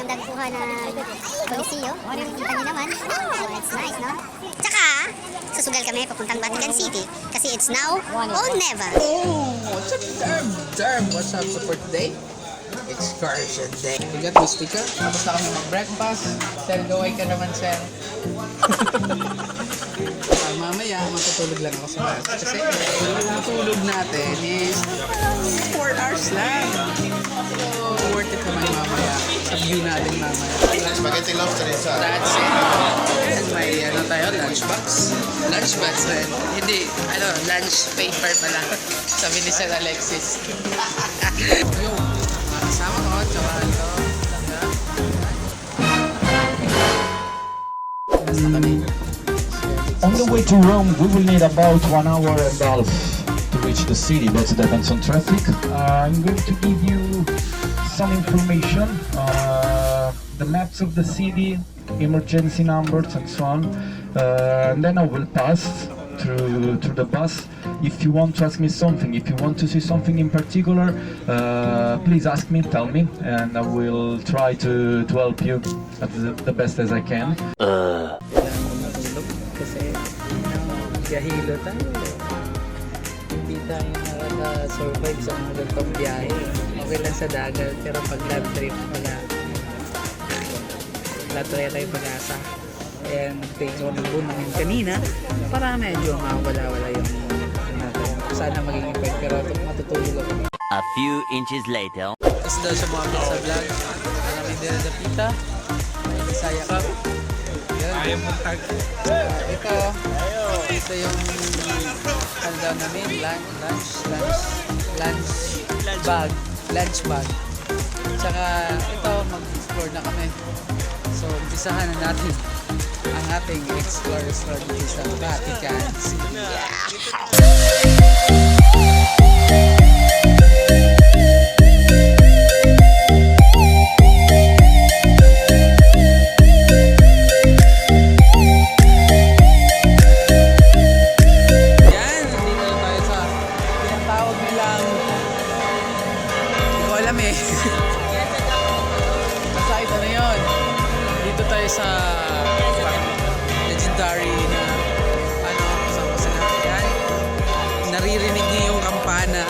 magandang kuha na Coliseo. Nakikita niyo naman. Oh, it's nice, no? Tsaka, susugal kami papuntang Vatican City kasi it's now or never. Oh, what's up, Derb? What's up for today? Excursion day. Bigat, Mystica. Tapos na kami mag-breakfast. Sel, gaway ka naman, Sel. Mamaya, matutulog lang ako sa bus. Kasi, matulog natin is 4 hours lang. So, worth it naman mamaya. Sa view natin mamaya. Spaghetti lobster inside. That's it. And may lunchbox. Lunchbox rin. Hindi, lunch paper pala. Sabi ni Sir Alexis. Yo, kasama ko, tsaka ito. Basta kami. On the way to Rome, we will need about 1 hour and a half to reach the city. That depends on traffic. I'm going to give you some information, the maps of the city, emergency numbers and so on. And then I will pass through the bus. If you want to ask me something, if you want to see something in particular, please ask me, tell me, and I will try to help you at the best as I can. Kasi biyahilo tayo. Hindi tayo nakaka-survive sa mga ganitong biyahe. Okay lang sa dagat, pero pag land trip, wala tayo pag-asa. And take on the boon namin kanina para medyo mawala-wala yung sana maging effect, pero matutulog ako. A few inches later. Tapos daw siya mga sa vlog. Kami din na pita. Bisaya ka. Ayaw mo tag. Ito yung handa namin. Lunch bag. Tsaka ito, mag-explore na kami. So, umpisahan na natin ang ating explore dito sa Vatican City. Basta ito na yun. Dito tayo sa legendary na kasama sa natin. Naririnig niyo yung kampana.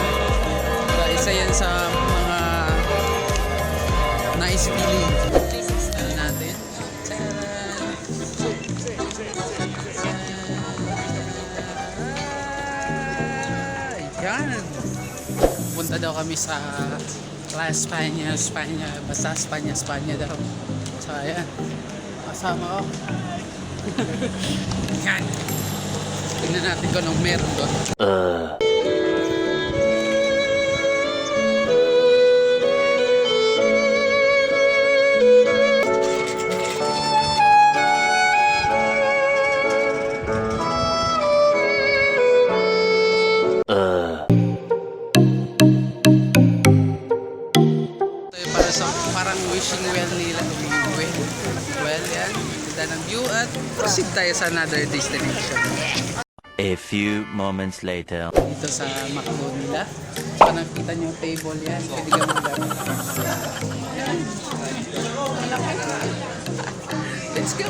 Isa yan sa mga naisipiling natin. Yan. Punta daw kami sa La España, basta España daw. So ayan, kasama ko. Yan. Tingnan natin kung anong meron doon. Parang wishing well nila. Well, yan. Ganda ng view at proceed tayo sa another destination. A few moments later. Dito sa McDo nila. Saka nakita nyo yung table yan. Pwede ka mag-gamit. Yan. Malaki na. Let's go.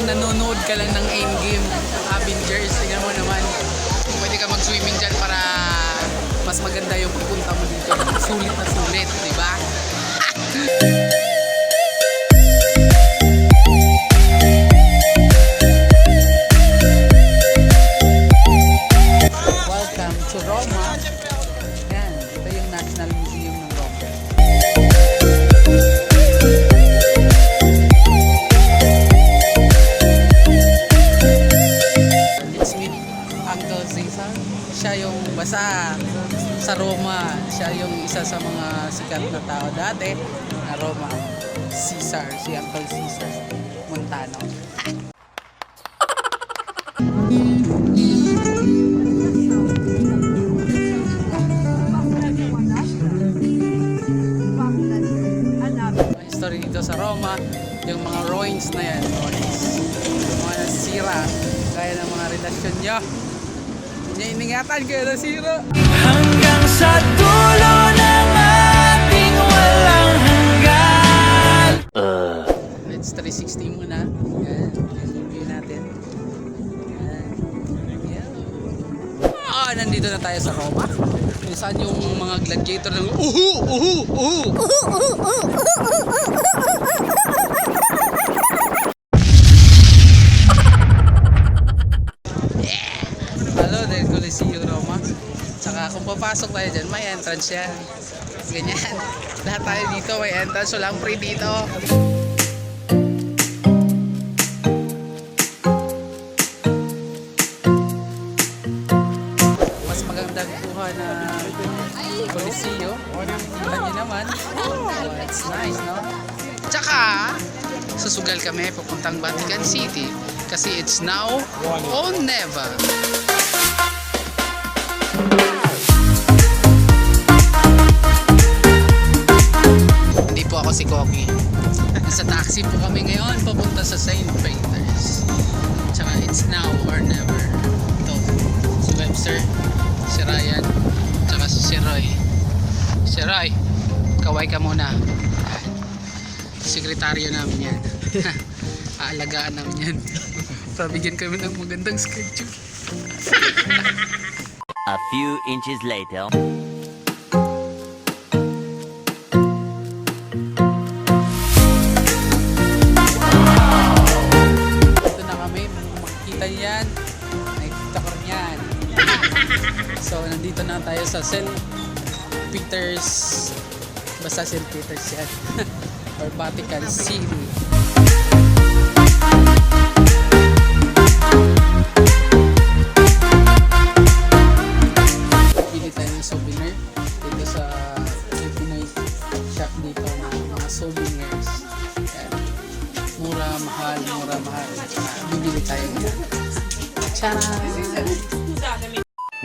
Nanonood ka lang ng Endgame, Avengers, tingnan mo naman. Pwede ka mag-swimming dyan para mas maganda yung pagpunta mo dito. Sulit na sulit, di ba? Welcome to Roma. Yan, ito yung National Museum ng Roma. Siya yung basta sa Roma, siya yung isa sa mga sikat na tao dati na Roma. Caesar, si Uncle Caesar Montano. Roma, yung mga ruins na yan, yung mga nasira, kaya ng mga relasyon nyo. Iningatan kayo nasira. Hanggang sa dulo ng ating walang hanggan. Let's 360 muna. Yan, yung view natin. Yan. Nandito na tayo sa Roma. Kung saan yung mga gladiator ng uhu, uhu, uhu. Hello, del Coliseo Roma. Tsaka kung papasok tayo dyan, may entrance yan. Ganyan. Lahat tayo dito may entrance. Walang free dito. Mas magandang kuha na Coliseo. Kita nyo naman. Oh, it's nice, no? Tsaka, susugal kami papuntang Vatican City kasi it's now or never. Hindi po ako si Koki. Nasa taxi po kami ngayon papunta sa St. Peter's. Tsaka it's now or never. Ito, si Webster, si Ryan, tsaka si Roy. Si Roy, kaway ka muna. Sekretaryo namin yan. Aalagaan namin yan. Para bigyan kami ng magandang schedule. A few inches later. Ito na kami, makikita yan. Nakikita ko rin yan. So, nandito na tayo sa St. Peter's. Basta St. Peter's yan. Or Vatican City. Pili tayo ng souvenir dito sa Pinoy shop dito ng mga souvenirs. Yan. Mura, mahal. Bibili tayo ngayon. Charan!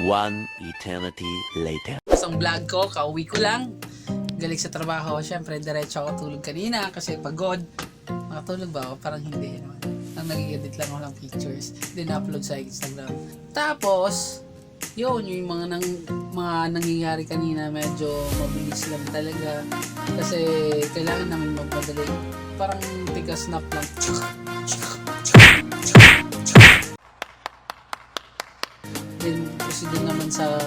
One eternity later. Isang vlog ko, kauwi ko lang. Galing sa trabaho, syempre diretso ako tulog kanina kasi pagod. Makatulog ba ako? Parang hindi naman. Nang nag-edit lang ako ng pictures, then upload sa Instagram. Tapos, yun, yung mga nangyayari kanina medyo mabilis lang talaga kasi kailangan namin magmadali. Parang tigas snap lang. Then, proceed naman sa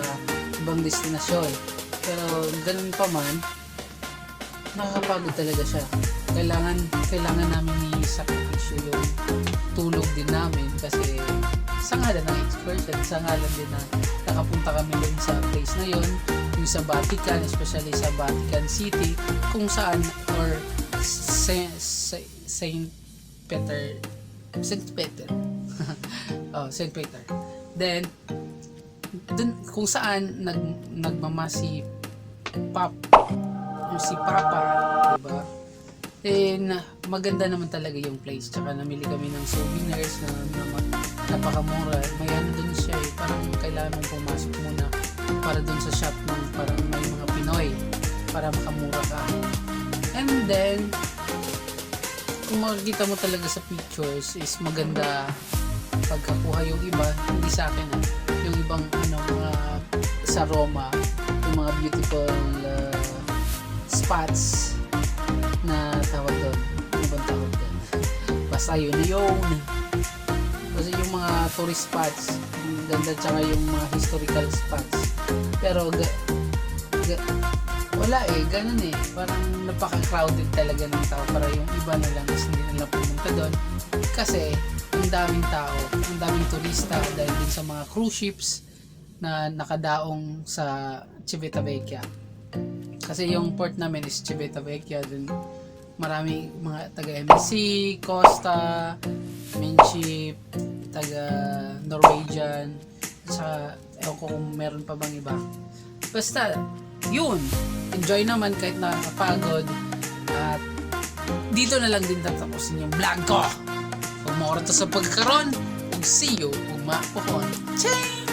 ibang destinasyon. Pero ganun pa man, nakakapagod talaga siya. Kailangan namin i-sakripisyo yung tulog din namin kasi sa ngalan ng excursion, sa ngalan din na nakapunta kami dun sa place na yun, yung sa Vatican, especially sa Vatican City, kung saan, or Saint Peter. Oh, Saint Peter. Then, dun, kung saan nagmama si Papa, diba? Then, maganda naman talaga yung place. Tsaka namili kami ng souvenirs na napakamura. May ano dun siya eh. Parang kailangan mong pumasok muna para dun sa shop ng parang may mga Pinoy para makamura ka. And then, kung makikita mo talaga sa pictures is maganda pagkakuha yung iba. Hindi sa akin yung ibang mga sa Roma, yung mga beautiful spots na tawag doon. Ano bang tawag doon? Basta yun. Kasi yung mga tourist spots, ganda, tsaka yung mga historical spots. Pero wala ganun parang napaka-crowded talaga ng tao para yung iba na lang is hindi nila pumunta doon. Kasi ang daming tao, ang daming turista dahil din sa mga cruise ships na nakadaong sa Civitavecchia. Kasi yung port namin is Civitavecchia, dun marami mga taga MSC, Costa, Mainship, taga Norwegian, sa ewan ko kung meron pa bang iba. Basta, yun, enjoy naman kahit nakakapagod. At dito na lang din tatapusin yung vlog ko. Kung maoras sa pagkakaroon, see you, umapokon. Ching!